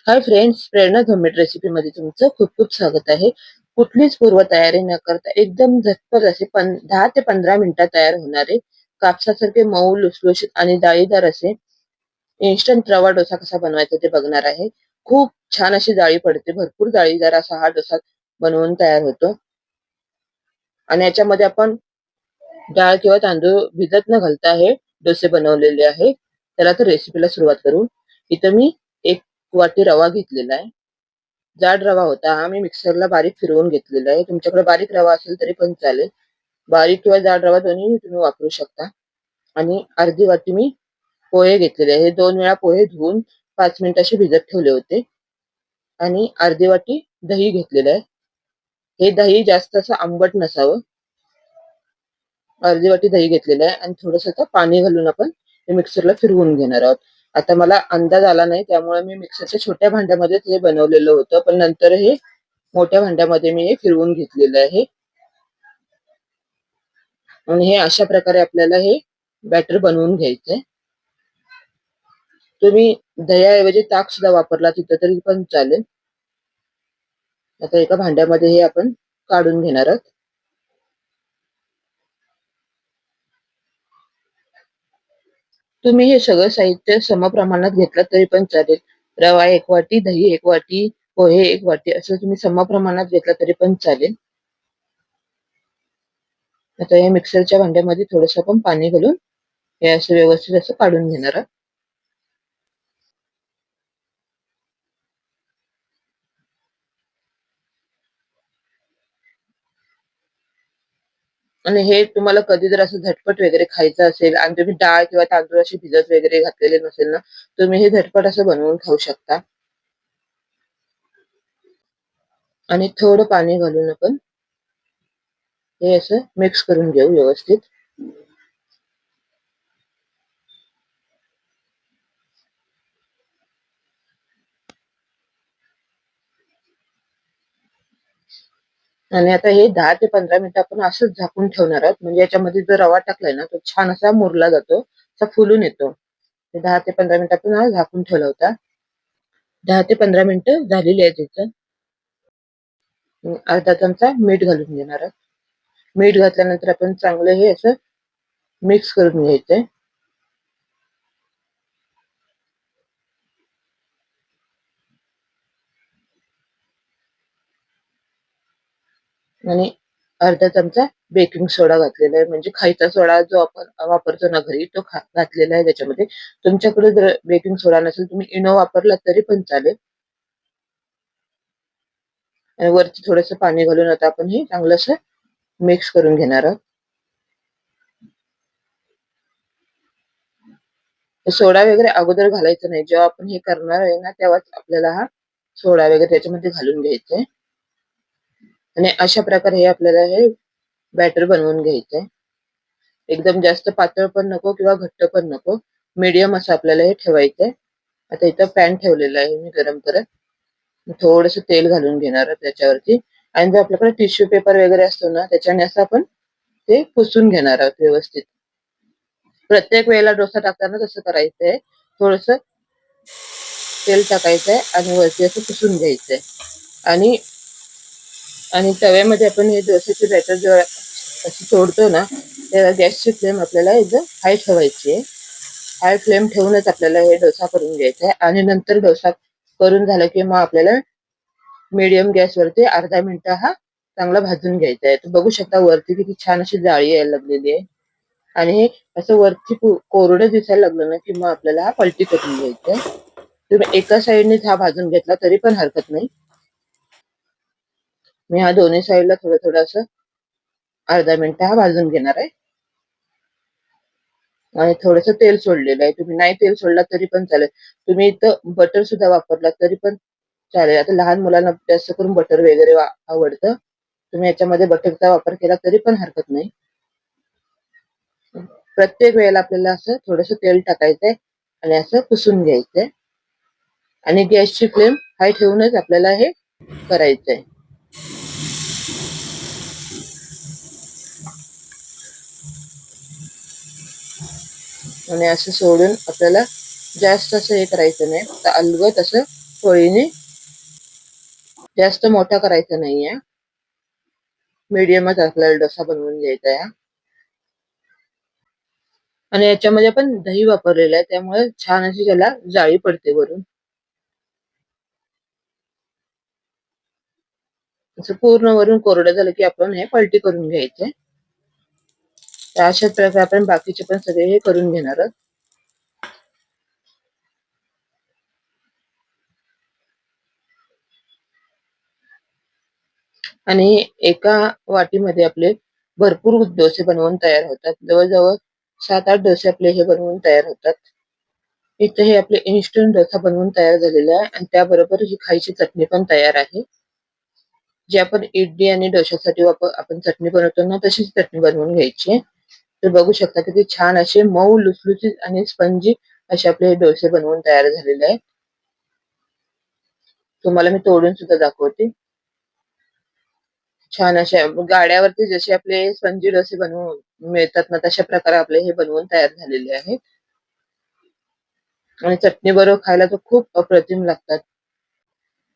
Hi friends, प्रेरणा homemade recipe मध्ये तुमचं खूप खूप स्वागत आहे. कुठलीच पूर्वतयारी न करता एकदम झटपट असे 10 ते 15 मिनिटात तयार होणारे कापसासारखे मऊ लुसलुशीत आणि डाळीदार असे इन्स्टंट रवा डोसा कसा बनवायचा ते बघणार आहे. खूप छान अशी जाळी पडते, भरपूर जाळीदार असा हा डोसा बनवून तयार होतो. आणि याच्यामध्ये आपण डाळ किंवा तांदूळ भिजत न घालता हे डोसे बनवलेले आहे. त्याला तर रेसिपीला सुरुवात करू. इथं मी 1 वाटी रवा घेतलेला आहे. जाड रवा होता हा, मी मिक्सरला बारीक फिरवून घेतलेला आहे. तुमच्याकडे बारीक रवा असेल तरी पण चालेल. बारीक किंवा जाड रवा दोन्ही तुम्ही वापरू शकता. आणि अर्धी वाटी मी पोहे घेतलेले आहे. हे 2 वेळा पोहे धुवून 5 मिनिट भिजत ठेवले होते. आणि अर्धी वाटी दही घेतलेलं आहे. हे दही जास्त असं आंबट नसावं. अर्धी वाटी दही घेतलेलं आहे आणि थोडंसं पाणी घालून आपण हे मिक्सरला फिरवून घेणार आहोत. आता मला अंदाज आला नाही, त्यामुळे मी मिक्सरच्या छोट्या भांड्यामध्येच हे बनवलेलं होतं, पण नंतर हे मोठ्या भांड्यामध्ये मी हे फिरवून घेतलेलं आहे. आणि हे अशा प्रकारे आपल्याला हे बॅटर बनवून घ्यायचंय. तुम्ही दह्याऐवजी ताक सुद्धा वापरला तिथं तरी पण चालेल. आता एका भांड्यामध्ये हे आपण काढून घेणार आहोत. तुम्ही हे सगळं साहित्य समप्रमाणात घेतलं तरी पण चालेल. रवा 1 वाटी, दही 1 वाटी, पोहे 1 वाटी असं तुम्ही समप्रमाणात घेतलं तरी पण चालेल. आता या मिक्सरच्या भांड्यामध्ये थोडंसं आपण पाणी घालून हे असं व्यवस्थित असं काढून घेणार आहोत. आणि हे तुम्हाला कधी जर असं झटपट वगैरे खायचं असेल आणि तुम्ही डाळ किंवा तांदूळ अशी भिजत वगैरे घातलेले नसेल ना, तुम्ही हे झटपट असं बनवून खाऊ शकता. आणि थोडं पाणी घालून आपण हे असं मिक्स करून घेऊ व्यवस्थित. आणि आता हे 10 ते 15 मिनिटं आपण असंच झाकून ठेवणार आहोत. म्हणजे याच्यामध्ये जो रवा टाकलाय ना, तो छान असा मुरला जातो, असा फुलून येतो. ते 10 ते 15 मिनिटं आपण हा झाकून ठेवला होता. 10 ते 15 मिनिटं झालेली आहेत इथं. अर्धा चमचा मीठ घालून घेणार आहोत. मीठ घातल्यानंतर आपण चांगलं हे असं मिक्स करून घ्यायचंय. आणि अर्धा चमचा बेकिंग सोडा घातलेला आहे. म्हणजे खायचा सोडा जो आपण वापरतो ना घरी, तो घातलेला आहे त्याच्यामध्ये. तुमच्याकडे जर बेकिंग सोडा नसेल, तुम्ही इनो वापरला तरी पण चालेल. आणि वरती थोडंसं पाणी घालून आता आपण हे चांगलं असं मिक्स करून घेणार आहोत. सोडा वगैरे अगोदर घालायचं नाही. जेव्हा आपण हे करणार आहे ना, तेव्हाच आपल्याला हा सोडा वगैरे त्याच्यामध्ये घालून घ्यायचा. आणि अशा प्रकारे हे आपल्याला हे बॅटर बनवून घ्यायचंय. एकदम जास्त पातळ पण नको किंवा घट्ट पण नको. मीडियम असं आपल्याला हे ठेवायचंय. आता इथं पॅन ठेवलेला आहे मी गरम करत. थोडंसं तेल घालून घेणार आहे त्याच्यावरती. आणि जो आपल्याकडे टिश्यू पेपर वगैरे असतो ना, त्याच्याने असं आपण ते पुसून घेणार आहोत व्यवस्थित. प्रत्येक वेळेला डोसा टाकताना तसं करायचंय. थोडंसं तेल टाकायचंय आणि वरती असं पुसून घ्यायचंय. आणि आणि तव्यामध्ये आपण हे डोश्याचे बॅटर जेव्हा असं सोडतो ना, तेव्हा गॅसची फ्लेम आपल्याला एकदम हाय ठेवायची आहे. हाय फ्लेम ठेवूनच आपल्याला हे डोसा करून घ्यायचा आहे. आणि नंतर डोसा करून झाला की मग आपल्याला मीडियम गॅसवरती अर्धा मिनिटं हा चांगला भाजून घ्यायचा आहे. तर बघू शकता वरती किती छान अशी जाळी यायला लागलेली आहे. आणि हे असं वरती कोरडं दिसायला लागलं ना, की मग आपल्याला हा पलटी करून घ्यायचा आहे. तुम्ही एका साइडनेच हा भाजून घेतला तरी पण हरकत नाही. मी हा दोन्ही साइडला थोडं असं अर्धा मिनिट हा भाजून घेणार आहे. आणि थोडंसं तेल सोडलेलं आहे. तुम्ही नाही तेल सोडला तरी पण चालेल. तुम्ही इथं बटर सुद्धा वापरला तरी पण चालेल. आता लहान मुलांना जास्त करून बटर वगैरे आवडतं. तुम्ही याच्यामध्ये बटरचा वापर केला तरी पण हरकत नाही. प्रत्येक वेळेला आपल्याला असं थोडंसं तेल टाकायचंय आणि असं पुसून घ्यायचंय. आणि गॅसची फ्लेम हाय ठेवूनच आपल्याला हे करायचंय. आणि असं सोडून आपल्याला जास्त असं हे करायचं नाही. फक्त अलगद असं पळीने जास्त मोठा करायचा नाहीये, मीडियमच आपल्याला डोसा बनवून घ्यायचा आहे. आणि याच्यामध्ये आपण दही वापरलेलं आहे, त्यामुळे छान अशी त्याला जाळी पडते वरून. असं पूर्ण वरून कोरडं झालं की आपण हे पलटी करून घ्यायचे. तर अशाच प्रकारे आपण बाकीचे पण सगळे हे करून घेणार आहोत. आणि एका वाटीमध्ये आपले भरपूर डोसे बनवून तयार होतात. जवळ-जवळ 7-8 डोसे आपले हे बनवून तयार होतात. इथे हे आपले इन्स्टंट डोसा बनवून तयार झालेला आहे आणि त्याबरोबर ही खायची चटणी पण तयार आहे. जी आपण इडली आणि डोश्यासाठी आपण चटणी बनवतो ना, तशीच चटणी बनवून घ्यायची. तर बघू शकता किती छान असे मऊ लुसलुसीत आणि स्पंजी असे आपले हे डोसे बनवून तयार झालेले आहेत. तुम्हाला मी तोडून सुद्धा दाखवते. छान अशा गाड्यावरती जसे आपले स्पंजी डोसे बनवून मिळतात ना, तशा प्रकारे आपले हे बनवून तयार झालेले आहेत. आणि चटणी बरोबर खायला तर खूप अप्रतिम लागतात.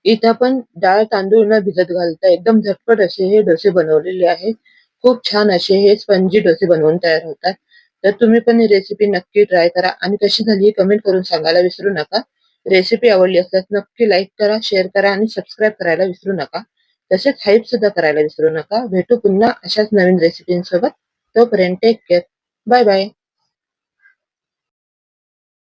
इथं आपण डाळ तांदूळ न भिजत घालता एकदम झटपट असे हे डोसे बनवलेले आहेत. खूप छान असे हे स्पंजी डोसे बनवून तयार होतात. तर तुम्ही पण ही रेसिपी नक्की ट्राय करा आणि कशी झाली हे कमेंट करून सांगायला विसरू नका. रेसिपी आवडली असल्यास नक्की लाईक करा, शेअर करा आणि सबस्क्राईब करायला विसरू नका. तसेच हाईप सुद्धा करायला विसरू नका. भेटू पुन्हा अशाच नवीन रेसिपींसोबत. तोपर्यंत टेक केअर. Bye bye.